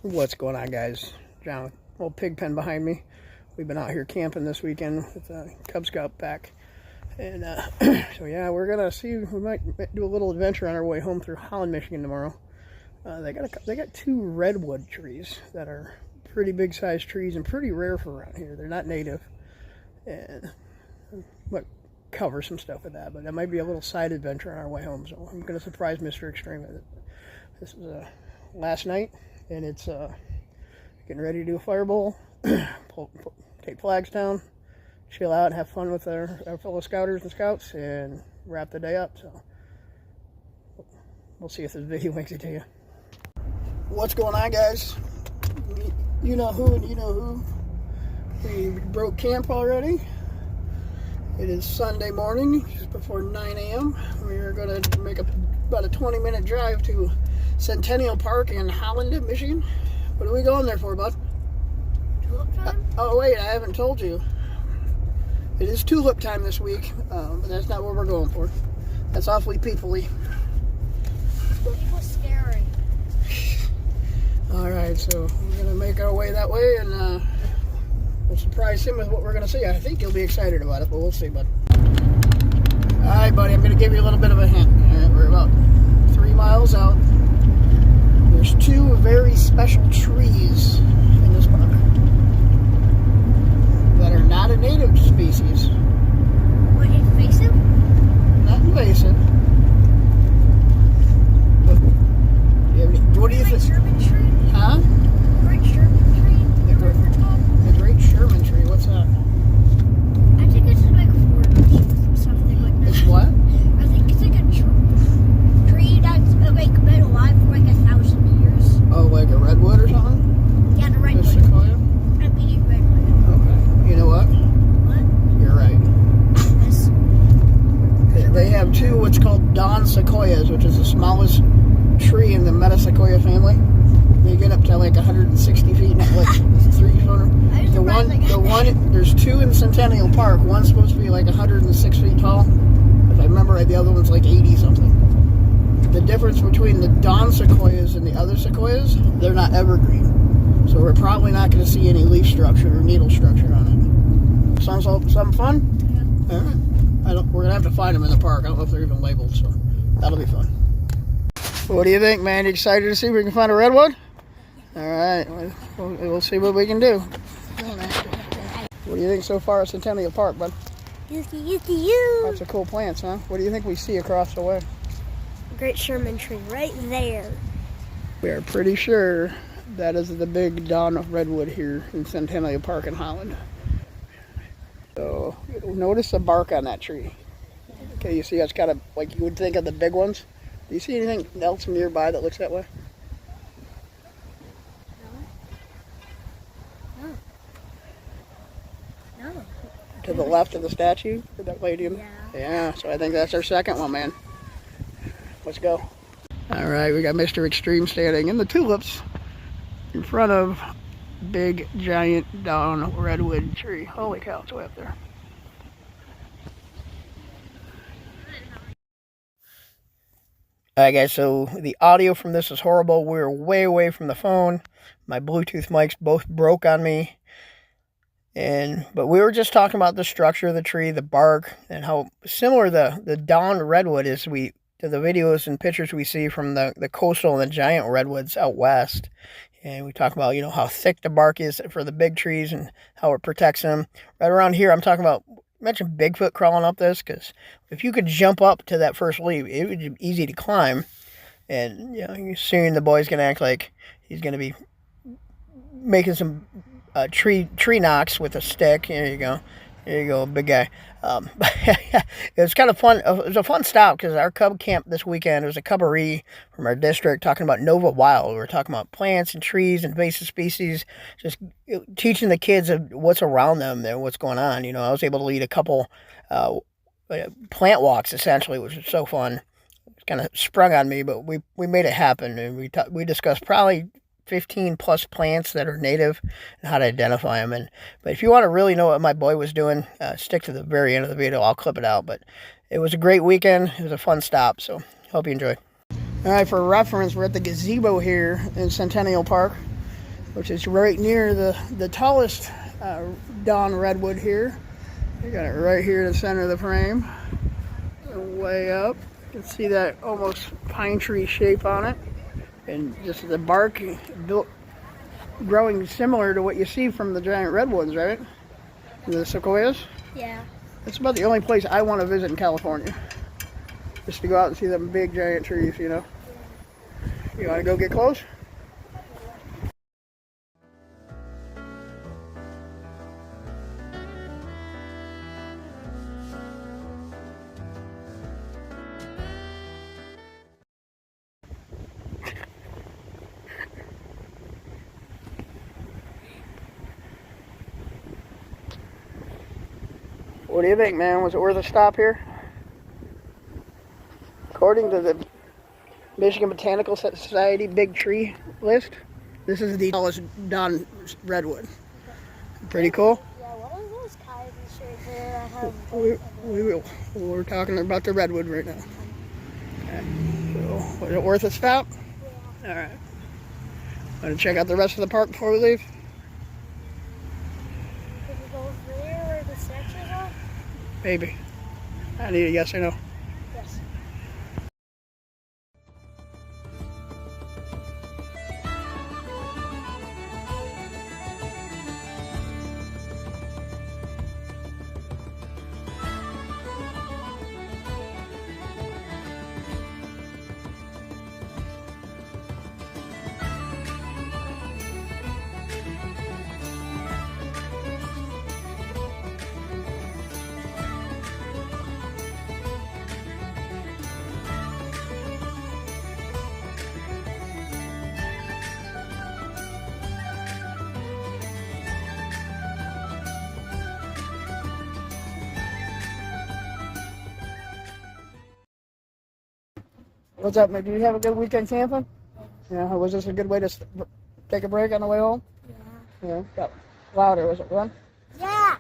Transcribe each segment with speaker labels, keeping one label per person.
Speaker 1: What's going on, guys? John, little pig pen behind me. We've been out here camping this weekend with Cub Scout pack, and so yeah, we're gonna see. We might do a little adventure on our way home through Holland, Michigan tomorrow. They got two redwood trees that are pretty big sized trees and pretty rare for around here. They're not native, and but cover some stuff with that. But that might be a little side adventure on our way home. So I'm gonna surprise Mr. Extreme with it. This is last night. And it's getting ready to do a fireball, take flags down, chill out, and have fun with our fellow scouters and scouts, and wrap the day up. So we'll see if this video makes it to you. What's going on, guys? You know who and you know who. We broke camp already. It is Sunday morning, just before 9 a.m. We are going to make about a 20-minute drive to Centennial Park in Holland, Michigan. What are we going there for, bud?
Speaker 2: Tulip time?
Speaker 1: Oh, wait, I haven't told you. It is tulip time this week, but that's not what we're going for. That's awfully people-y.
Speaker 2: People scary.
Speaker 1: Alright, so we're going to make our way that way, and we'll surprise him with what we're going to see. I think he'll be excited about it, but we'll see, bud. Alright, buddy, I'm going to give you a little bit of a hint. Alright, we're about 3 miles out. There's two very special trees in this park that are not a native species.
Speaker 2: What, invasive?
Speaker 1: Not invasive. What do you think?
Speaker 2: The Great Sherman tree?
Speaker 1: Huh?
Speaker 2: The Great Sherman tree?
Speaker 1: The Great Sherman tree, what's that?
Speaker 2: I think it's like forest or something like that.
Speaker 1: It's what?
Speaker 2: I think it's like a tree that's been alive for like 1,000 years.
Speaker 1: Oh, like a redwood or something?
Speaker 2: Yeah, the redwood.
Speaker 1: A sequoia?
Speaker 2: I'm eating redwood.
Speaker 1: Okay. You know what?
Speaker 2: What?
Speaker 1: You're right.
Speaker 2: This?
Speaker 1: They have two what's called Dawn sequoias, which is the smallest tree in the metasequoia family. They get up to like 160 feet, not like 300. The one, there's two in Centennial Park. One's supposed to be like 106 feet tall. If I remember right, the other one's like 80 something. The difference between the Dawn sequoias and the other sequoias, they're not evergreen. So we're probably not going to see any leaf structure or needle structure on it. Sounds like something fun? Yeah. All right. We're going to have to find them in the park. I don't know if they're even labeled, so that'll be fun. What do you think, man? You excited to see if we can find a redwood? All right. We'll see what we can do. What do you think so far at Centennial Park, bud? Lots of cool plants, huh? What do you think we see across the way?
Speaker 2: Great Sherman tree right there.
Speaker 1: We are pretty sure that is the big Dawn Redwood here in Centennial Park in Holland. So notice the bark on that tree. Okay, you see it's kind of like you would think of the big ones. Do you see anything else nearby that looks that way?
Speaker 2: No.
Speaker 1: To the left of the statue? That lady? Yeah, so I think that's our second one, man. Let's go. All right, we got Mr. Extreme standing in the tulips in front of big, giant Dawn Redwood tree. Holy cow, it's way up there. Alright guys, so the audio from this is horrible. We're way away from the phone. My Bluetooth mics both broke on me. But we were just talking about the structure of the tree, the bark, and how similar the Dawn Redwood is to the videos and pictures we see from the coastal and the giant redwoods out west. And we talk about, you know, how thick the bark is for the big trees and how it protects them. Right around here, I'm talking about, imagine Bigfoot crawling up this, because if you could jump up to that first leaf, it would be easy to climb. And, you know, soon the boy's going to act like he's going to be making some tree knocks with a stick. There you go. There you go, big guy. It was kind of fun. It was a fun stop because our cub camp this weekend, it was a cubbaree from our district talking about Nova Wild. We were talking about plants and trees and invasive species, just teaching the kids of what's around them and what's going on. You know, I was able to lead a couple plant walks essentially, which was so fun. It's kind of sprung on me, but we made it happen, and we discussed probably 15 plus plants that are native and how to identify them. But if you want to really know what my boy was doing, stick to the very end of the video. I'll clip it out. But it was a great weekend. It was a fun stop. So hope you enjoy. All right, for reference, we're at the gazebo here in Centennial Park. which is right near the tallest Dawn Redwood here. You got it right here in the center of the frame, way up. You can see that almost pine tree shape on it, and just the bark built, growing similar to what you see from the giant redwoods, right? The sequoias.
Speaker 2: Yeah.
Speaker 1: It's about the only place I want to visit in California, just to go out and see them big giant trees, you know. You want to go get close? What do you think, man? Was it worth a stop here? According to the Michigan Botanical Society Big Tree list, this is the tallest Dawn Redwood. Pretty cool?
Speaker 2: Yeah, what are those kinds right there? I have.
Speaker 1: We will. We're talking about the redwood right now. Okay. So, was it worth a stop?
Speaker 2: Yeah.
Speaker 1: All right. Want to check out the rest of the park before we leave?
Speaker 2: Can we go there where the statues are?
Speaker 1: Maybe. I need a yes or no.
Speaker 2: Yes.
Speaker 1: What's up, man? Did you have a good weekend camping? Yeah. Was this a good way to take a break on the way home?
Speaker 2: Yeah.
Speaker 1: Yeah. Got louder. Was it fun?
Speaker 2: Yeah.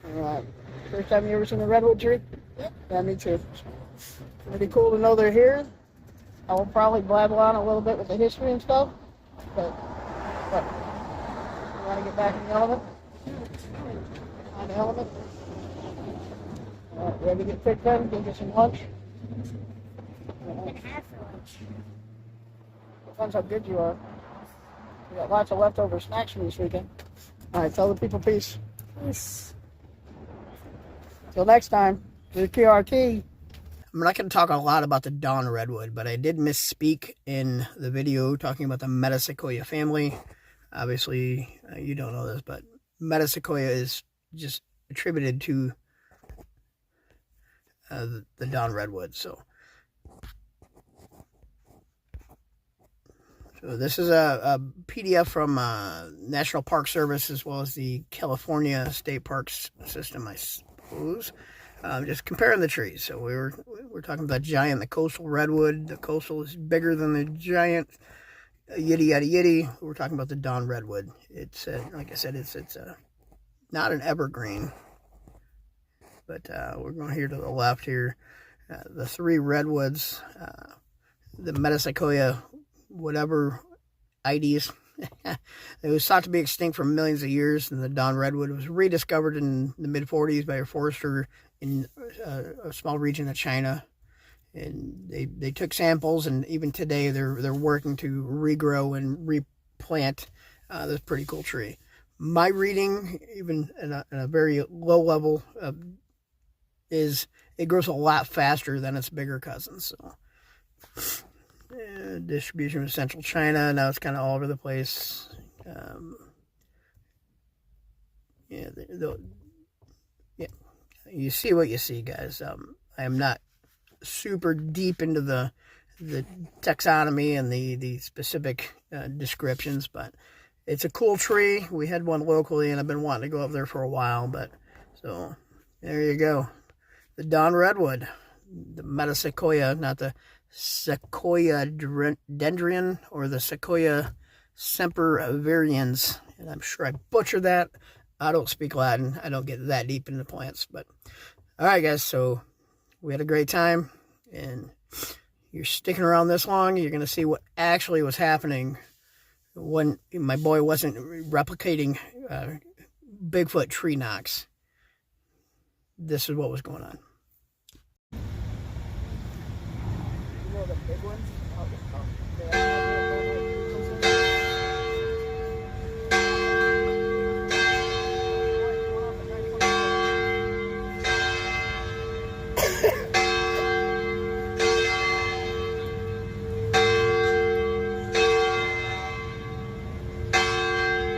Speaker 1: All right. First time you ever seen a redwood tree?
Speaker 2: Yep.
Speaker 1: Yeah, me too. Pretty cool to know they're here. I will probably blabber on a little bit with the history and stuff, but you want to get back in the element? On the element? All right, ready to get picked up? Go get some lunch?
Speaker 2: And half for lunch.
Speaker 1: Depends how good you are. We got lots of leftover snacks from this weekend. All right, tell the people peace.
Speaker 2: Peace.
Speaker 1: Till next time, the QRT. I'm not going to talk a lot about the Dawn Redwood, but I did misspeak in the video talking about the Metasequoia family. Obviously, you don't know this, but Metasequoia is just attributed to the Dawn Redwood. So this is a PDF from National Park Service as well as the California State Parks System, I suppose. Just comparing the trees. So we're talking about the coastal redwood. The coastal is bigger than the giant yitty yada yitty. We're talking about the Dawn Redwood. It's like I said, it's not an evergreen, but we're going here to the left here. The three redwoods, the Metasequoia, whatever IDs. It was thought to be extinct for millions of years, and the Dawn Redwood was rediscovered in the mid-40s by a forester in a small region of China. And they took samples, and even today they're working to regrow and replant this pretty cool tree. My reading, even in a very low level, is it grows a lot faster than its bigger cousins. So. Distribution of central China. Now it's kind of all over the place. Yeah, you see what you see, guys. I am not super deep into the taxonomy and the specific descriptions, but it's a cool tree. We had one locally, and I've been wanting to go up there for a while. But so there you go, the Dawn Redwood, the Metasequoia, not the Sequoia dendron or the Sequoia sempervirens, and I'm sure I butchered that. I don't speak Latin. I don't get that deep into plants, but all right, guys. So we had a great time, and you're sticking around this long, you're going to see what actually was happening when my boy wasn't replicating Bigfoot tree knocks. This is what was going on.
Speaker 3: You know the big ones?